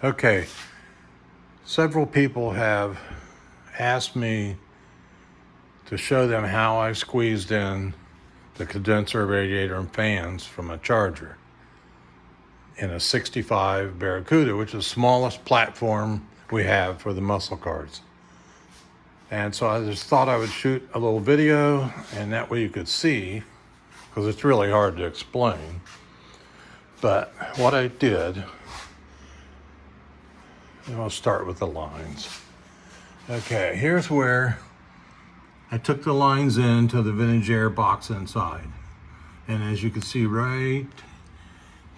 Okay, several people have asked me to show them how I squeezed in the condenser, radiator, and fans from a Charger in a 65 Barracuda, which is the smallest platform we have for the muscle cars. And so I just thought I would shoot a little video, and that way you could see, because it's really hard to explain. But what I did, and I'll start with the lines. Okay, here's where I took the lines into the vintage air box inside. And as you can see right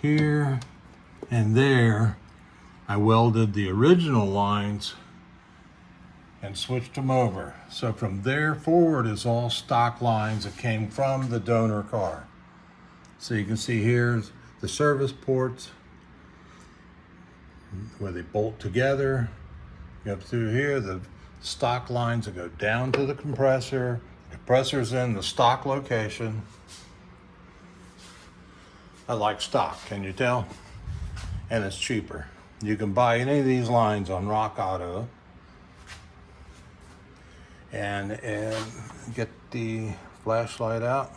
here and there, I welded the original lines and switched them over. So from there forward is all stock lines that came from the donor car. So you can see here's the service ports where they bolt together. You up through here, the stock lines that go down to the compressor. The compressor's in the stock location. I like stock, can you tell? And it's cheaper. You can buy any of these lines on Rock Auto. And get the flashlight out.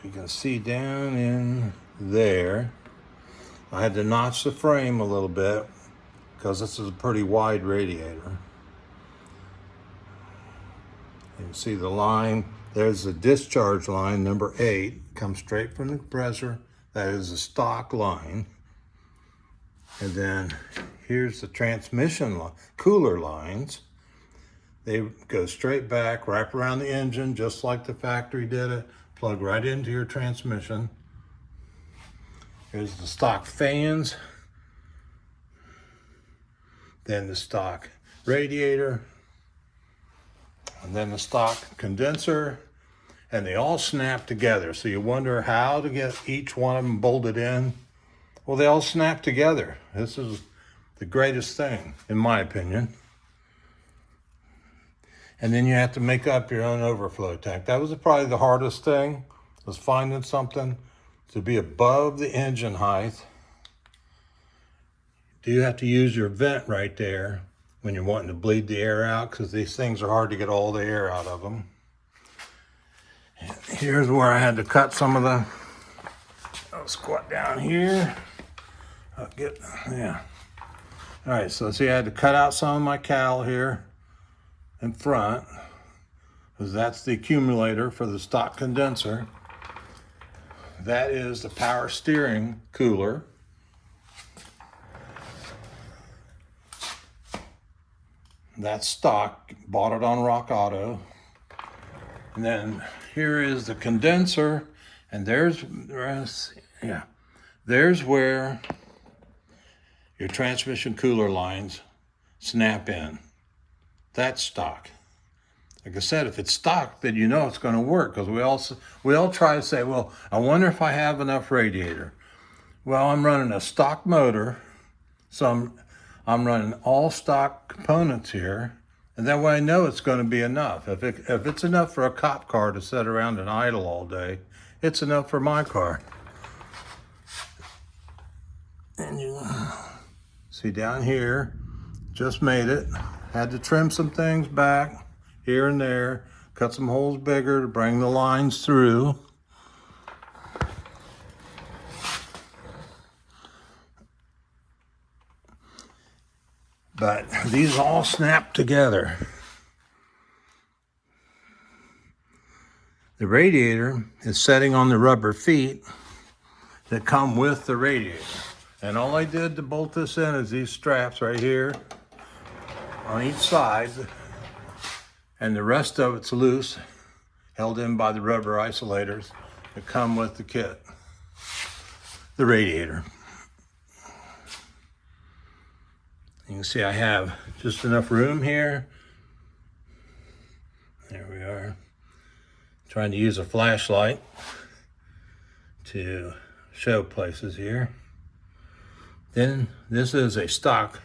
You can see down in there. I had to notch the frame a little bit because this is a pretty wide radiator. You can see the line. There's the discharge line, number 8, comes straight from the compressor. That is the stock line. And then here's the transmission cooler lines. They go straight back, wrap around the engine, just like the factory did it, plug right into your transmission. Here's the stock fans, then the stock radiator, and then the stock condenser, and they all snap together. So you wonder how to get each one of them bolted in. Well, they all snap together. This is the greatest thing, in my opinion. And then you have to make up your own overflow tank. That was probably the hardest thing, was finding something to be above the engine height. Do you have to use your vent right there when you're wanting to bleed the air out, because these things are hard to get all the air out of them. And here's where I had to cut some of the, I'll squat down here. Yeah. All right, so see, I had to cut out some of my cowl here in front, because that's the accumulator for the stock condenser. That is the power steering cooler. That's stock, bought it on Rock Auto. And then here is the condenser, and there's where your transmission cooler lines snap in. That's stock. Like I said, if it's stock, then you know it's going to work, because we all try to say, well, I wonder if I have enough radiator. Well, I'm running a stock motor, so I'm running all stock components here, and that way I know it's going to be enough. If it's enough for a cop car to sit around and idle all day, it's enough for my car. And you see down here, just made it. Had to trim some things back here and there, cut some holes bigger to bring the lines through. But these all snap together. The radiator is setting on the rubber feet that come with the radiator. And all I did to bolt this in is these straps right here on each side, and the rest of it's loose, held in by the rubber isolators that come with the kit, the radiator. You can see I have just enough room here. There we are. Trying to use a flashlight to show places here. Then this is a stock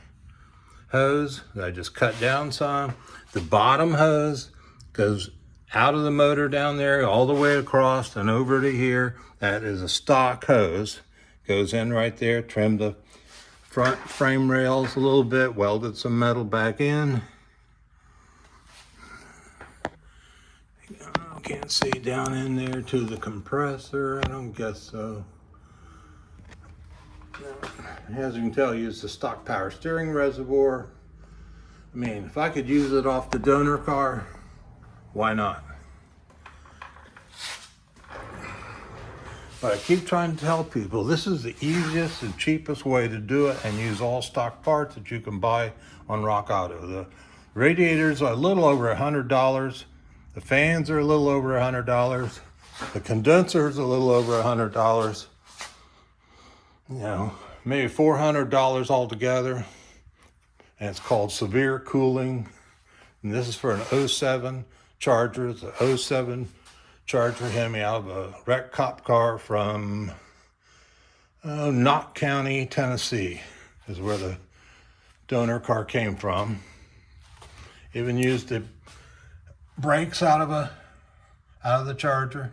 hose that I just cut down some. The bottom hose goes out of the motor down there all the way across and over to here. That is a stock hose. Goes in right there, trim the front frame rails a little bit, welded some metal back in. Can't see down in there to the compressor. I don't guess so. As you can tell, I use the stock power steering reservoir. I mean, if I could use it off the donor car, why not? But I keep trying to tell people this is the easiest and cheapest way to do it and use all stock parts that you can buy on Rock Auto. The radiators are a little over $100. The fans are a little over $100. The condenser is a little over $100. You know, maybe $400 altogether. And it's called severe cooling. And this is for an 07 Charger. It's a 07 Charger Hemi out of a wrecked cop car from Knott County, Tennessee, is where the donor car came from. Even used the brakes out of the Charger.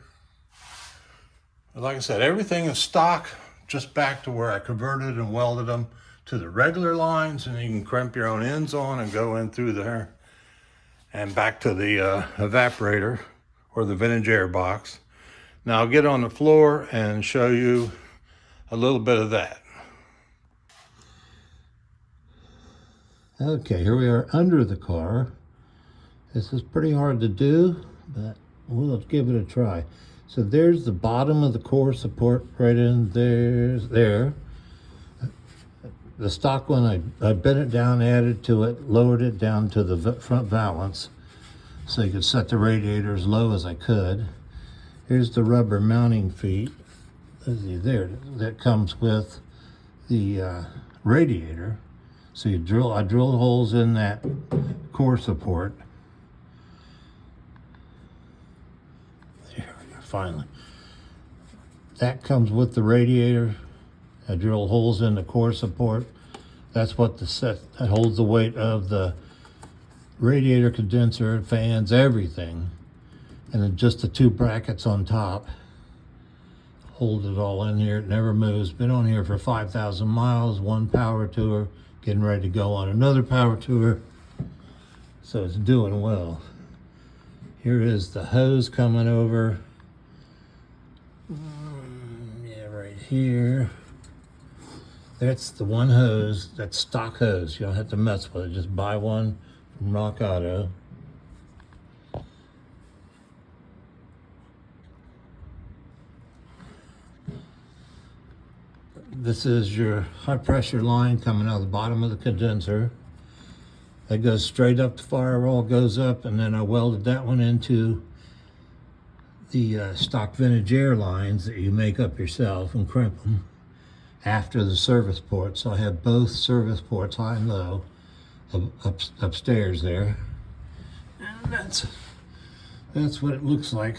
But like I said, everything is stock, just back to where I converted and welded them to the regular lines, and you can crimp your own ends on and go in through there and back to the evaporator or the vintage air box. Now I'll get on the floor and show you a little bit of that. Okay, here we are under the car. This is pretty hard to do, but we'll give it a try. So there's the bottom of the core support right in there. The stock one, I bent it down, added to it, lowered it down to the front valance so you could set the radiator as low as I could. Here's the rubber mounting feet. There, that comes with the radiator. So I drilled holes in that core support. There we go, finally. That comes with the radiator. I drilled holes in the core support. That's what that holds the weight of the radiator, condenser, fans, everything. And then just the two brackets on top hold it all in here. It never moves. Been on here for 5,000 miles, one power tour, getting ready to go on another power tour. So it's doing well. Here is the hose coming over. Yeah, right here. That's the one hose, that's stock hose. You don't have to mess with it. Just buy one from Rock Auto. This is your high pressure line coming out of the bottom of the condenser. That goes straight up, the firewall goes up, and then I welded that one into the stock vintage air lines that you make up yourself and crimp them after the service port. So I have both service ports, high and low, upstairs there. And that's what it looks like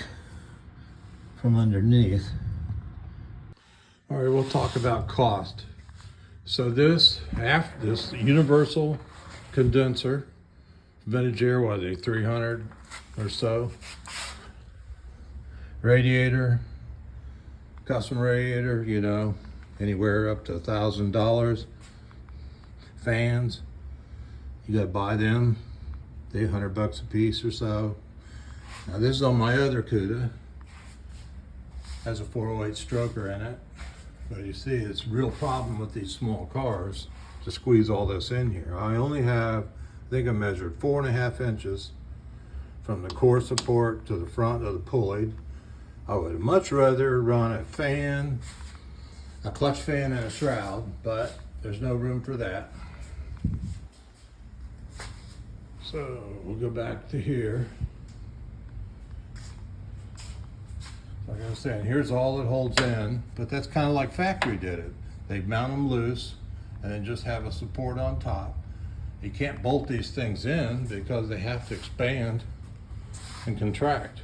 from underneath. All right, we'll talk about cost. So this universal condenser, vintage air, what are they, 300 or so? Radiator, custom radiator, you know, anywhere up to $1,000. Fans, you gotta buy them. They're $100 a piece or so. Now this is on my other CUDA. Has a 408 stroker in it. But you see, it's a real problem with these small cars to squeeze all this in here. I only have, I think I measured 4.5 inches from the core support to the front of the pulley. I would much rather run a fan, a clutch fan and a shroud, but there's no room for that. So we'll go back to here. Like I was saying, here's all it holds in, but that's kind of like factory did it. They mount them loose and then just have a support on top. You can't bolt these things in because they have to expand and contract.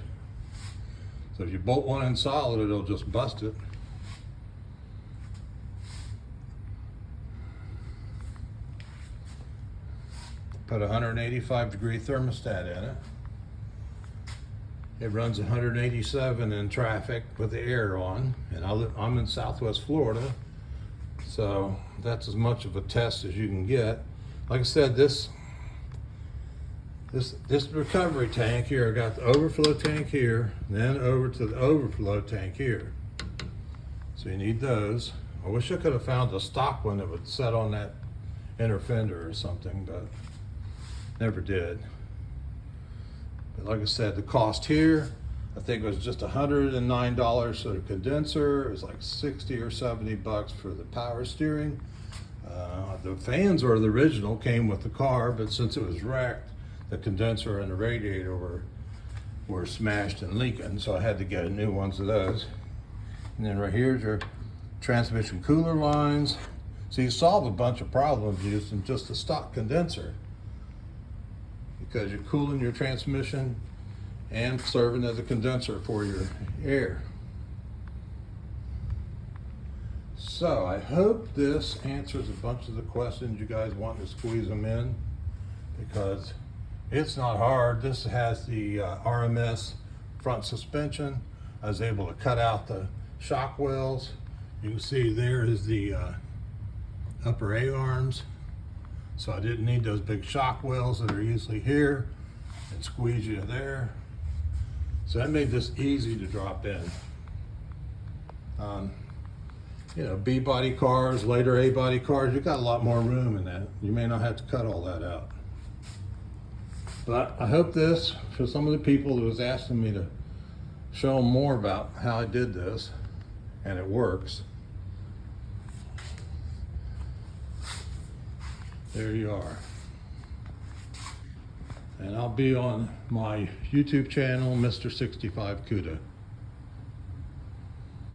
So if you bolt one in solid, it'll just bust it. Put a 185-degree thermostat in it. It runs 187 in traffic with the air on, and I'm in Southwest Florida, So that's as much of a test as you can get. Like I said, this recovery tank here, I got the overflow tank here, then over to the overflow tank here. So you need those. I wish I could have found a stock one that would set on that inner fender or something, but never did. But like I said, the cost here, I think it was just $109 for the condenser. It was like 60 or 70 bucks for the power steering. The fans are the original, came with the car, but since it was wrecked, the condenser and the radiator were smashed and leaking, so I had to get a new ones of those. And then right here's your transmission cooler lines. So you solve a bunch of problems using just a stock condenser, because you're cooling your transmission and serving as a condenser for your air. So I hope this answers a bunch of the questions you guys want to squeeze them in, because it's not hard. This has the RMS front suspension. I was able to cut out the shock wells. You can see there is the upper A-arms. So I didn't need those big shock wells that are usually here and squeeze you there. So that made this easy to drop in. You know, B-body cars, later A-body cars, you've got a lot more room in that. You may not have to cut all that out. But I hope this, for some of the people that was asking me to show them more about how I did this, and it works. There you are. And I'll be on my YouTube channel, Mr. 65 CUDA.